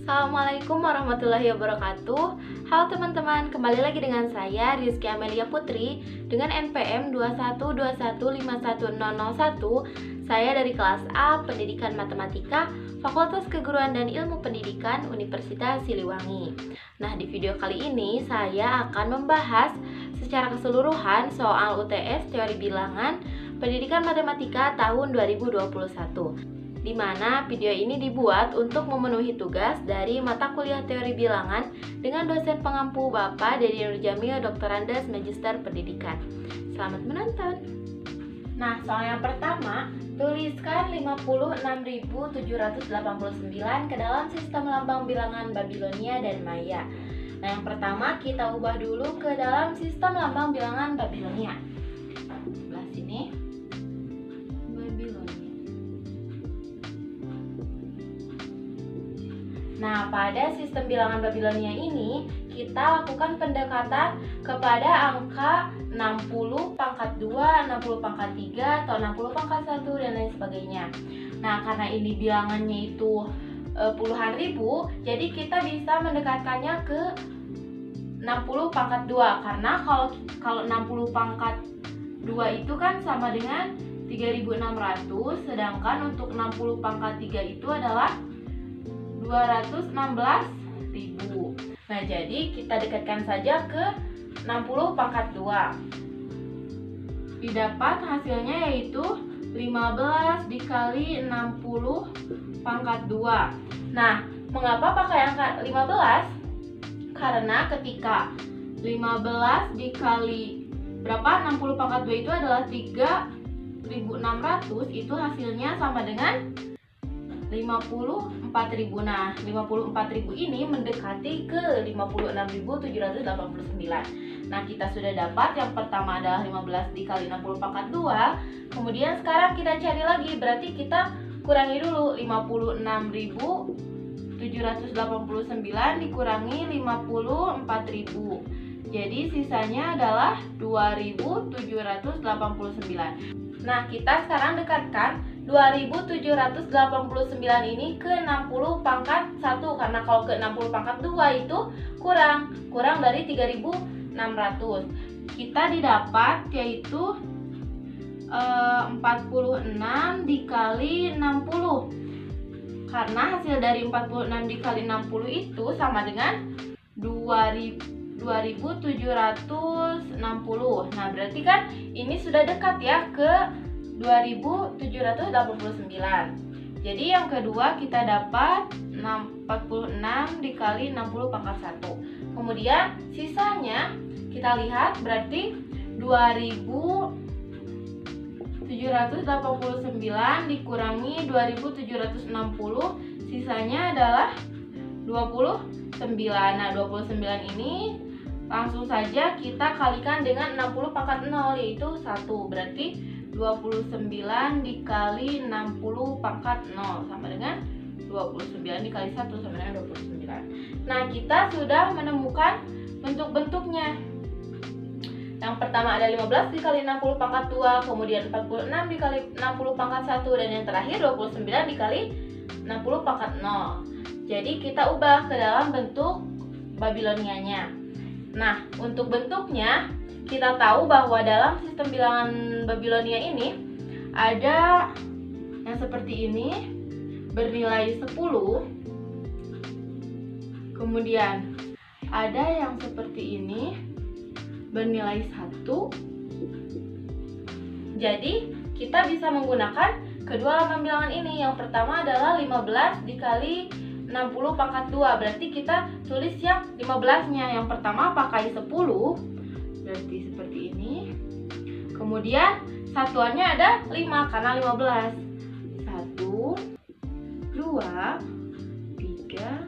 Assalamualaikum warahmatullahi wabarakatuh. Halo teman-teman, kembali lagi dengan saya Rizky Amelia Putri dengan NPM 212151001. Saya dari kelas A Pendidikan Matematika Fakultas Keguruan dan Ilmu Pendidikan Universitas Siliwangi. Nah, di video kali ini saya akan membahas secara keseluruhan soal UTS Teori Bilangan Pendidikan Matematika tahun 2021. Di mana video ini dibuat untuk memenuhi tugas dari mata kuliah teori bilangan dengan dosen pengampu Bapak Dedi Nur Jamil, Doktorandes Magister Pendidikan. Selamat menonton. Nah, soal yang pertama, tuliskan 56.789 ke dalam sistem lambang bilangan Babilonia dan Maya. Nah, yang pertama kita ubah dulu ke dalam sistem lambang bilangan Babilonia. Sebelah sini. Nah, pada sistem bilangan Babilonia ini, kita lakukan pendekatan kepada angka 60 pangkat 2, 60 pangkat 3, atau 60 pangkat 1, dan lain sebagainya. Nah, karena ini bilangannya itu puluhan ribu, jadi kita bisa mendekatkannya ke 60 pangkat 2. Karena kalau 60 pangkat 2 itu kan sama dengan 3.600, sedangkan untuk 60 pangkat 3 itu adalah 216.000. Nah, jadi kita dekatkan saja ke 60 pangkat 2. Didapat hasilnya yaitu 15 dikali 60 pangkat 2. Nah, mengapa pakai angka 15? Karena ketika 15 dikali berapa? 60 pangkat 2 itu adalah 3.600, itu hasilnya sama dengan 54.000. Nah, 54.000 ini mendekati ke 56.789. Nah, kita sudah dapat yang pertama adalah 15 dikali 60 pangkat 2. Kemudian sekarang kita cari lagi, berarti kita kurangi dulu 56.789 dikurangi 54.000. Jadi sisanya adalah 2.789. Nah, kita sekarang dekatkan 2.789 ini ke 60 pangkat 1, karena kalau ke 60 pangkat 2 itu kurang dari 3.600. Kita didapat yaitu 46 dikali 60. Karena hasil dari 46 dikali 60 itu sama dengan 2.760. Nah, berarti kan ini sudah dekat ya ke 2.789. Jadi yang kedua kita dapat 46 dikali 60 pangkat 1. Kemudian sisanya kita lihat berarti 2.789 dikurangi 2.760, sisanya adalah 29. Nah, 29 ini langsung saja kita kalikan dengan 60 pangkat 0 yaitu 1. Berarti 29 dikali 60 pangkat 0 sama dengan 29 dikali 1 sama dengan 29. Nah, kita sudah menemukan bentuk-bentuknya. Yang pertama ada 15 dikali 60 pangkat 2, kemudian 46 dikali 60 pangkat 1, dan yang terakhir 29 dikali 60 pangkat 0. Jadi kita ubah ke dalam bentuk Babilonianya. Nah, untuk bentuknya kita tahu bahwa dalam sistem bilangan Babilonia ini ada yang seperti ini bernilai 10. Kemudian ada yang seperti ini bernilai 1. Jadi kita bisa menggunakan kedua lambang bilangan ini. Yang pertama adalah 15 dikali 60 pangkat 2. Berarti kita tulis yang 15-nya. Yang pertama pakai 10. Berarti seperti ini. Kemudian satuannya ada 5 karena 15. 1, 2, 3,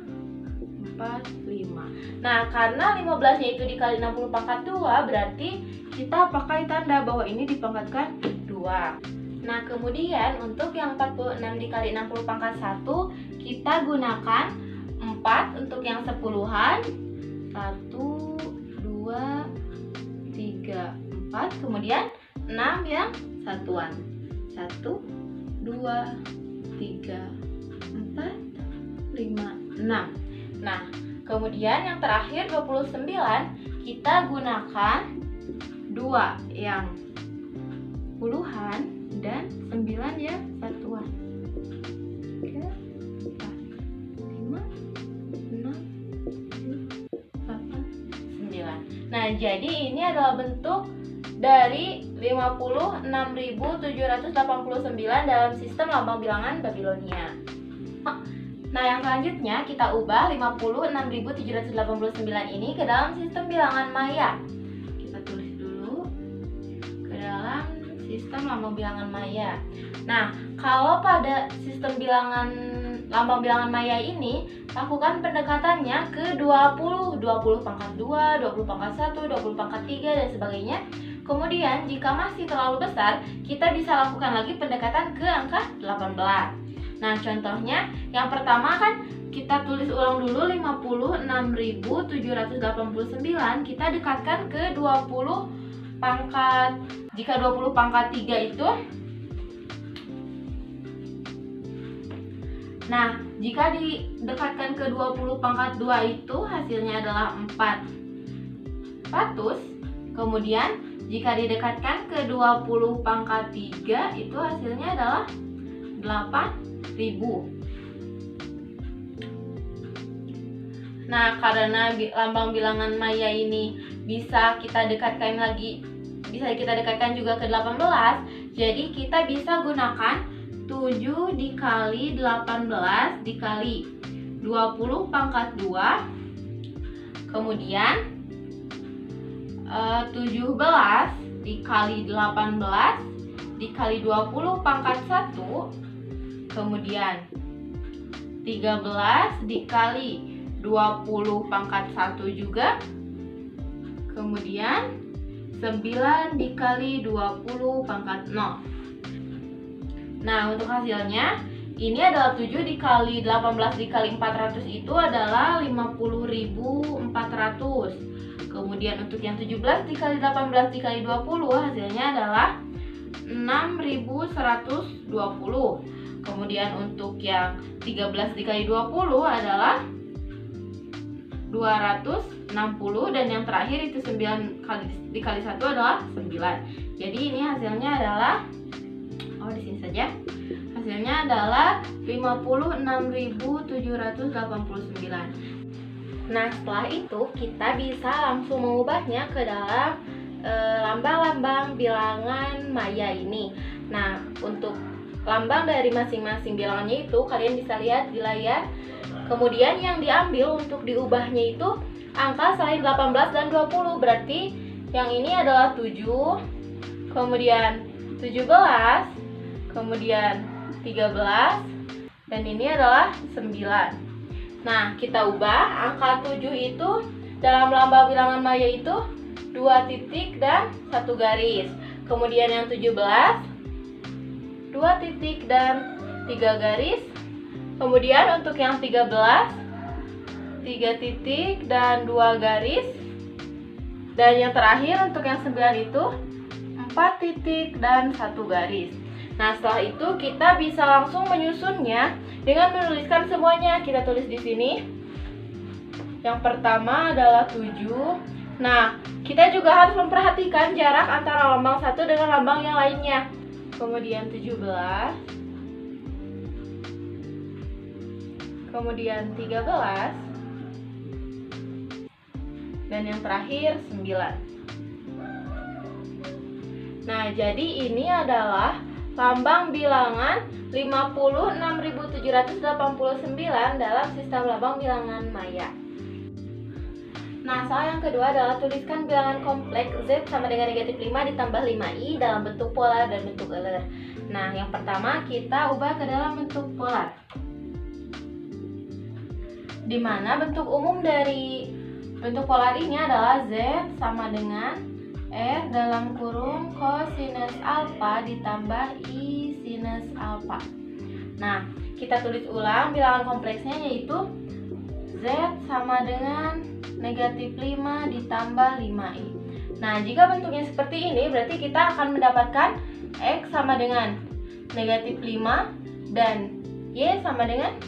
4, 5. Nah, karena 15-nya itu dikali 60 pangkat 2, berarti kita pakai tanda bahwa ini dipangkatkan 2. Nah, kemudian untuk yang 46 dikali 60 pangkat 1, kita gunakan 4 untuk yang sepuluhan. 1, 2, 3, 4. Kemudian 6 yang satuan. 1, 2, 3, 4, 5, 6. Nah, kemudian yang terakhir 29 kita gunakan 2 yang puluhan dan 9 yang satuan. Oke. 5, 6, 7, 8, 9. Nah, jadi ini adalah bentuk dari 56.789 dalam sistem lambang bilangan Babilonia. Nah, yang selanjutnya kita ubah 56.789 ini ke dalam sistem bilangan Maya. Kita tulis dulu ke dalam sistem lambang bilangan Maya. Nah, kalau pada sistem lambang bilangan Maya ini, lakukan pendekatannya ke 20 pangkat 2, 20 pangkat 1, 20 pangkat 3, dan sebagainya. Kemudian, jika masih terlalu besar, kita bisa lakukan lagi pendekatan ke angka 18. Nah, contohnya yang pertama kan kita tulis ulang dulu 56.789, kita dekatkan ke 20 pangkat. Jika 20 pangkat 3 itu, nah, jika didekatkan ke 20 pangkat 2 itu hasilnya adalah 400. Kemudian jika didekatkan ke 20 pangkat 3 itu hasilnya adalah 8.000. Nah, karena lambang bilangan Maya ini bisa kita dekatkan juga ke 18, jadi kita bisa gunakan 7 dikali 18 dikali 20 pangkat 2, kemudian 17 dikali 18 dikali 20 pangkat 1, kemudian 13 dikali 20 pangkat 1 juga, kemudian 9 dikali 20 pangkat 0. Nah, untuk hasilnya ini adalah 7 dikali 18 dikali 400 itu adalah 50.400. Kemudian untuk yang 17 dikali 18 dikali 20 hasilnya adalah 6.120. Kemudian untuk yang 13 dikali 20 adalah 260, dan yang terakhir itu 9 dikali 1 adalah 9. Jadi ini hasilnya adalah di sini saja. Hasilnya adalah 56.789. Nah, setelah itu kita bisa langsung mengubahnya ke dalam lambang-lambang bilangan Maya ini. Nah, untuk lambang dari masing-masing bilangannya itu kalian bisa lihat di layar. Kemudian yang diambil untuk diubahnya itu angka selain 18 dan 20. Berarti yang ini adalah 7, kemudian 17, kemudian 13, dan ini adalah 9. Nah, kita ubah angka 7 itu dalam lambang bilangan Maya itu 2 titik dan 1 garis. Kemudian yang 17 2 titik dan 3 garis. Kemudian untuk yang 13 3 titik dan 2 garis. Dan yang terakhir untuk yang 9 itu 4 titik dan 1 garis. Nah, setelah itu kita bisa langsung menyusunnya dengan menuliskan semuanya. Kita tulis di sini. Yang pertama adalah 7. Nah, kita juga harus memperhatikan jarak antara lambang satu dengan lambang yang lainnya. Kemudian 17. Kemudian 13. Dan yang terakhir 9. Nah, jadi ini adalah lambang bilangan 56.789 dalam sistem lambang bilangan Maya. Nah, soal yang kedua adalah tuliskan bilangan kompleks Z sama dengan negatif 5 ditambah 5i dalam bentuk polar dan bentuk Euler. Nah, yang pertama kita ubah ke dalam bentuk polar, di mana bentuk umum dari bentuk polar ini adalah Z sama dengan R dalam kurung cosinus alfa ditambah I sinus alfa. Nah, kita tulis ulang bilangan kompleksnya, yaitu Z sama dengan negatif 5 ditambah 5i. Nah, jika bentuknya seperti ini, berarti kita akan mendapatkan X sama dengan negatif 5 dan Y sama dengan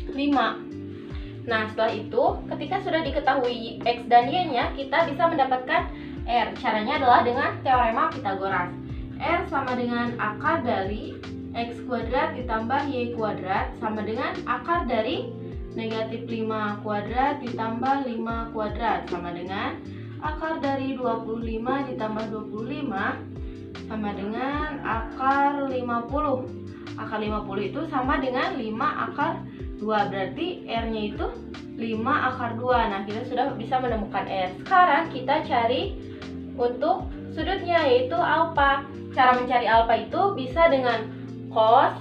5. Nah, setelah itu, ketika sudah diketahui X dan Y-nya, kita bisa mendapatkan R. Caranya adalah dengan teorema Pythagoras. R sama dengan akar dari X kuadrat ditambah Y kuadrat sama dengan akar dari negatif 5 kuadrat ditambah 5 kuadrat sama dengan akar dari 25 ditambah 25 sama dengan akar 50. Akar 50 itu sama dengan 5 akar 2, berarti R-nya itu 5 akar 2. Nah, kita sudah bisa menemukan R. Sekarang kita cari untuk sudutnya, yaitu alfa. Cara mencari alfa itu bisa dengan cos,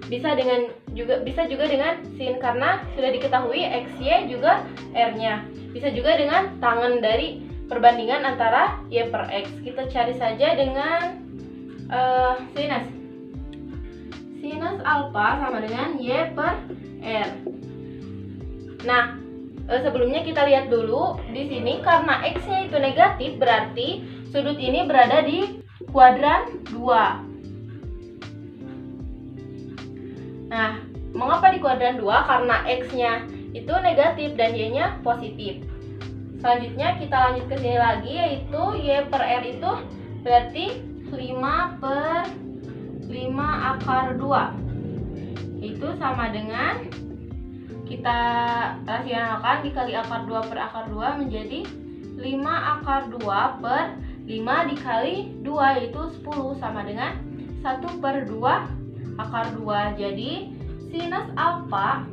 bisa juga dengan sin, karena sudah diketahui XY juga R-nya. Bisa juga dengan tangen dari perbandingan antara Y per X. Kita cari saja dengan sinus. Sinus alfa sama dengan Y per R. Nah, sebelumnya kita lihat dulu di sini, karena X-nya itu negatif, berarti sudut ini berada di kuadran 2. Nah, mengapa di kuadran 2? Karena X-nya itu negatif dan Y-nya positif. Selanjutnya kita lanjut ke sini lagi, yaitu Y per R itu berarti 5 per 5 akar 2. Itu sama dengan, kita rasionalkan, dikali akar 2 per akar 2 menjadi 5 akar 2 per 5 dikali 2, yaitu 10, sama dengan 1 per 2 akar 2. Jadi sinus alfa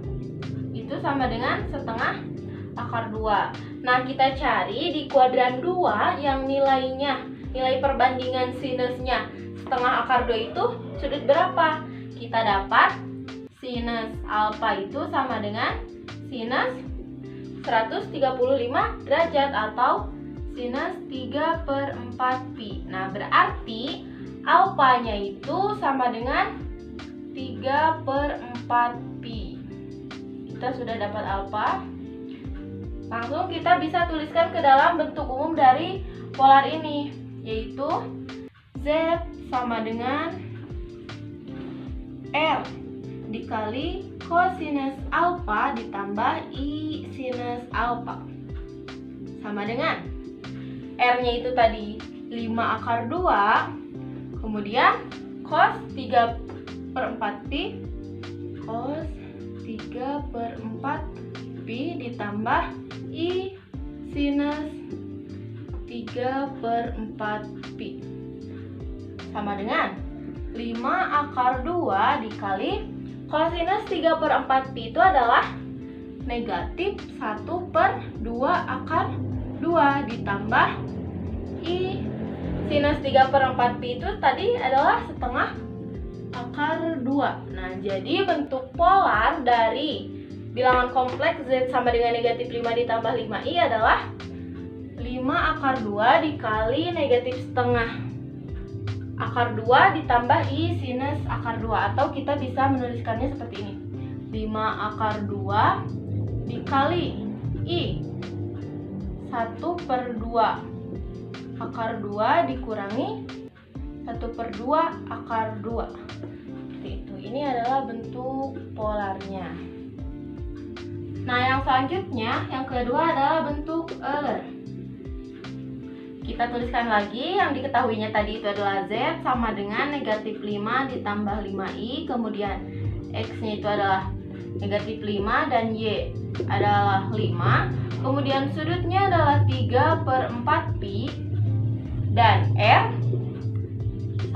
itu sama dengan setengah akar 2. Nah, kita cari di kuadran 2 yang nilai perbandingan sinusnya setengah akar 2 itu sudut berapa? Kita dapat sinus alfa itu sama dengan sinus 135 derajat atau sinus 3 per 4 pi. Nah, berarti alfanya itu sama dengan 3 per 4 pi. Kita sudah dapat alfa. Langsung kita bisa tuliskan ke dalam bentuk umum dari polar ini, yaitu Z sama dengan R dikali cosinus alfa ditambah I sinus alfa sama dengan R-nya itu tadi 5 akar 2, kemudian cos 3 per 4 pi, cos 3 per 4 pi ditambah I sinus 3 per 4 pi sama dengan 5 akar 2 dikali cosinus 3 per 4 pi itu adalah negatif 1 per 2 akar 2 ditambah I sinus 3 per 4 pi itu tadi adalah setengah akar 2. Nah, jadi bentuk polar dari bilangan kompleks Z sama dengan negatif 5 ditambah 5I adalah 5 akar 2 dikali negatif setengah akar 2 ditambah I sinus akar 2, atau kita bisa menuliskannya seperti ini, 5 akar 2 dikali I 1 per 2 akar 2 dikurangi 1 per 2 akar 2. Seperti itu. Ini adalah bentuk polarnya. Nah, yang selanjutnya, yang kedua adalah bentuk Euler. Kita tuliskan lagi, yang diketahuinya tadi itu adalah Z sama dengan negatif 5 ditambah 5I, kemudian X-nya itu adalah negatif 5 dan Y adalah 5, kemudian sudutnya adalah 3 per 4 pi, dan R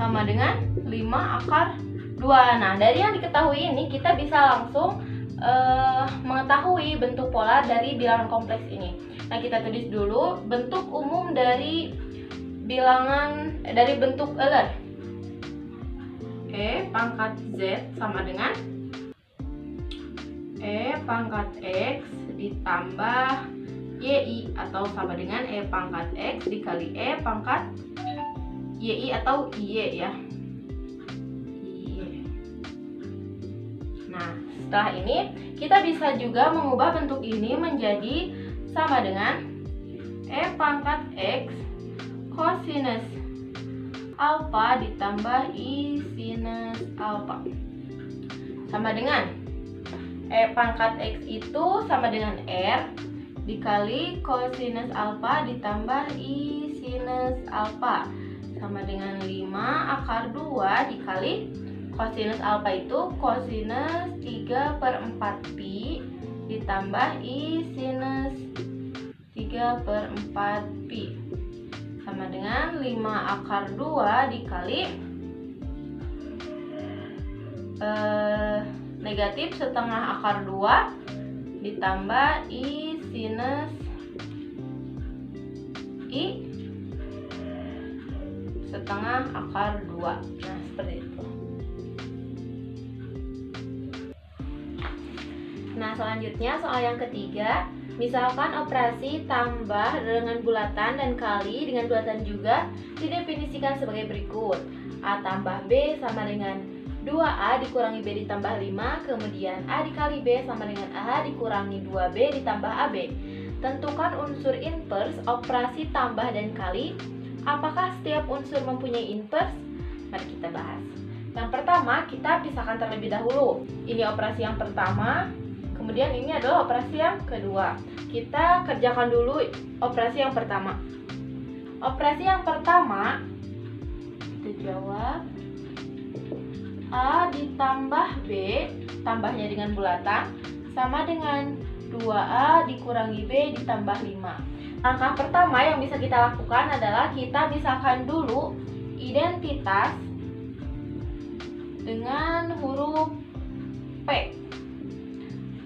sama dengan 5 akar 2. Nah, dari yang diketahui ini kita bisa langsung mengetahui bentuk polar dari bilangan kompleks ini. Nah, kita tulis dulu bentuk umum dari bentuk Euler. E pangkat Z sama dengan E pangkat X ditambah YI, atau sama dengan E pangkat X dikali E pangkat YI atau IY ya. Nah, setelah ini kita bisa juga mengubah bentuk ini menjadi sama dengan E pangkat X cosinus alfa ditambah I sinus alfa sama dengan pangkat X itu sama dengan R dikali kosinus alfa ditambah I sinus alfa sama dengan 5 akar 2 dikali kosinus alfa itu kosinus 3/4 pi ditambah I sinus 3/4 pi sama dengan 5 akar 2 dikali negatif setengah akar 2 ditambah I sinus I setengah akar 2. Nah, seperti itu. Nah, selanjutnya soal yang ketiga. Misalkan operasi tambah dengan bulatan dan kali dengan bulatan juga didefinisikan sebagai berikut. A tambah B sama dengan 2A dikurangi B ditambah 5, kemudian A dikali B sama dengan A dikurangi 2B ditambah AB. Tentukan unsur invers operasi tambah dan kali. Apakah setiap unsur mempunyai invers? Mari kita bahas. Yang pertama, kita pisahkan terlebih dahulu. Ini operasi yang pertama, kemudian ini adalah operasi yang kedua. Kita kerjakan dulu operasi yang pertama. Operasi yang pertama, kita jawab A ditambah B, tambahnya dengan bulatan, sama dengan 2A dikurangi B ditambah 5. Langkah pertama yang bisa kita lakukan adalah kita pisahkan dulu identitas dengan huruf P.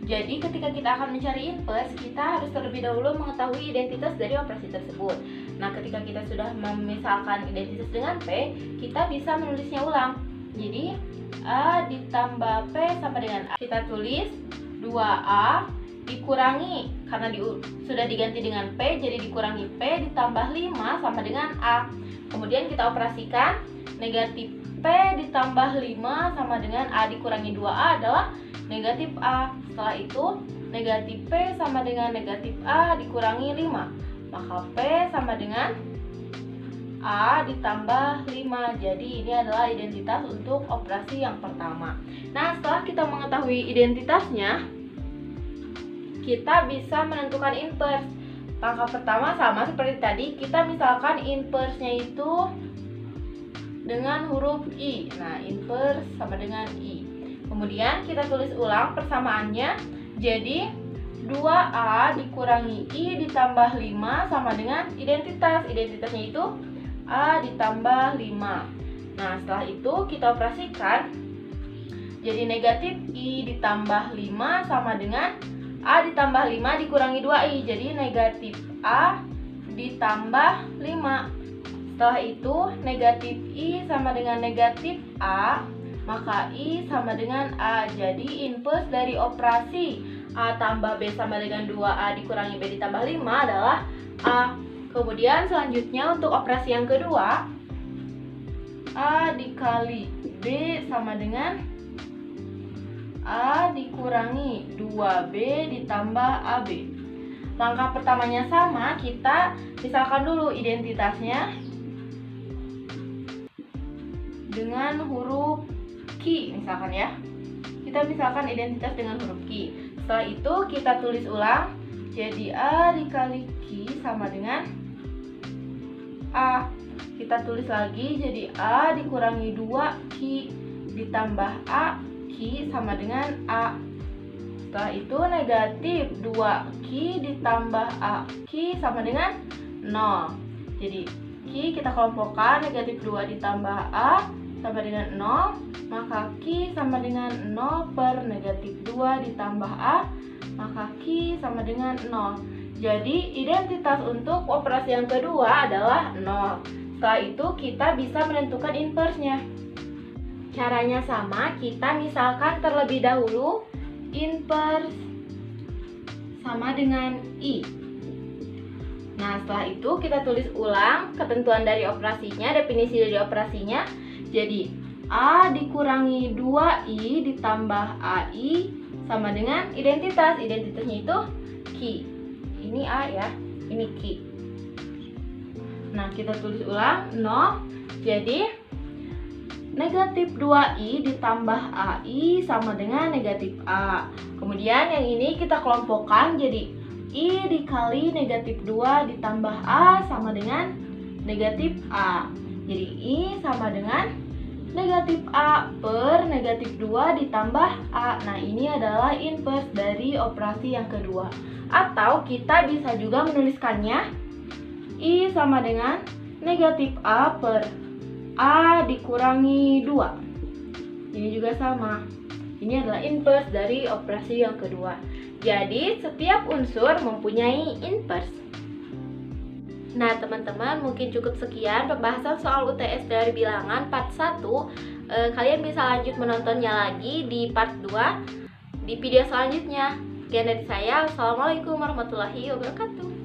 Jadi ketika kita akan mencari invers, kita harus terlebih dahulu mengetahui identitas dari operasi tersebut. Nah, ketika kita sudah memisahkan identitas dengan P, kita bisa menulisnya ulang. Jadi A ditambah P sama dengan A. Kita tulis 2A dikurangi, karena sudah diganti dengan P, jadi dikurangi P ditambah 5 sama dengan A. Kemudian kita operasikan negatif P ditambah 5 sama dengan A dikurangi 2A adalah negatif A. Setelah itu negatif P sama dengan negatif A dikurangi 5, maka P sama dengan A ditambah 5. Jadi ini adalah identitas untuk operasi yang pertama. Nah, setelah kita mengetahui identitasnya, kita bisa menentukan invers. Langkah pertama sama seperti tadi, kita misalkan inversnya itu dengan huruf I. Nah, invers sama dengan I. Kemudian kita tulis ulang persamaannya. Jadi 2A dikurangi I ditambah 5 sama dengan identitas. Identitasnya itu A ditambah 5. Nah, setelah itu kita operasikan. Jadi negatif I ditambah 5 sama dengan A ditambah 5 dikurangi 2I. Jadi negatif A ditambah 5. Setelah itu negatif I sama dengan negatif A, maka I sama dengan A. Jadi invers dari operasi A tambah B sama dengan 2A dikurangi B ditambah 5 adalah A. Kemudian selanjutnya untuk operasi yang kedua, A dikali B sama dengan A dikurangi 2B ditambah AB. Langkah pertamanya sama, kita misalkan dulu identitasnya dengan huruf Q misalkan ya. Kita misalkan identitas dengan huruf Q. Setelah itu kita tulis ulang. Jadi A dikali Q sama dengan A. Kita tulis lagi, jadi A dikurangi 2Q ditambah A Q sama dengan A. Setelah itu negatif 2Q ditambah A Q sama dengan 0. Jadi Q kita kelompokkan, negatif 2 ditambah A sama dengan 0, maka Q sama dengan 0 per negatif 2 ditambah A, maka Q sama dengan 0. Jadi identitas untuk operasi yang kedua adalah 0. Setelah itu kita bisa menentukan inversnya. Caranya sama, kita misalkan terlebih dahulu invers sama dengan I. Nah, setelah itu kita tulis ulang ketentuan dari operasinya, definisi dari operasinya. Jadi A dikurangi 2I ditambah AI sama dengan identitas. Identitasnya itu Q. Ini A ya, ini Q. Nah, kita tulis ulang 0. Jadi negatif 2i ditambah ai sama dengan negatif a. Kemudian yang ini kita kelompokkan jadi i dikali negatif 2 ditambah a sama dengan negatif a. Jadi i sama dengan negatif a per negatif 2 ditambah a. Nah, ini adalah inverse dari operasi yang kedua. Atau kita bisa juga menuliskannya i sama dengan negatif a per a dikurangi 2. Ini juga sama. Ini adalah inverse dari operasi yang kedua. Jadi, setiap unsur mempunyai inverse. Nah, teman-teman, mungkin cukup sekian pembahasan soal UTS dari bilangan part 1. Kalian bisa lanjut menontonnya lagi di part 2 di video selanjutnya. Sekian dari saya. Assalamualaikum warahmatullahi wabarakatuh.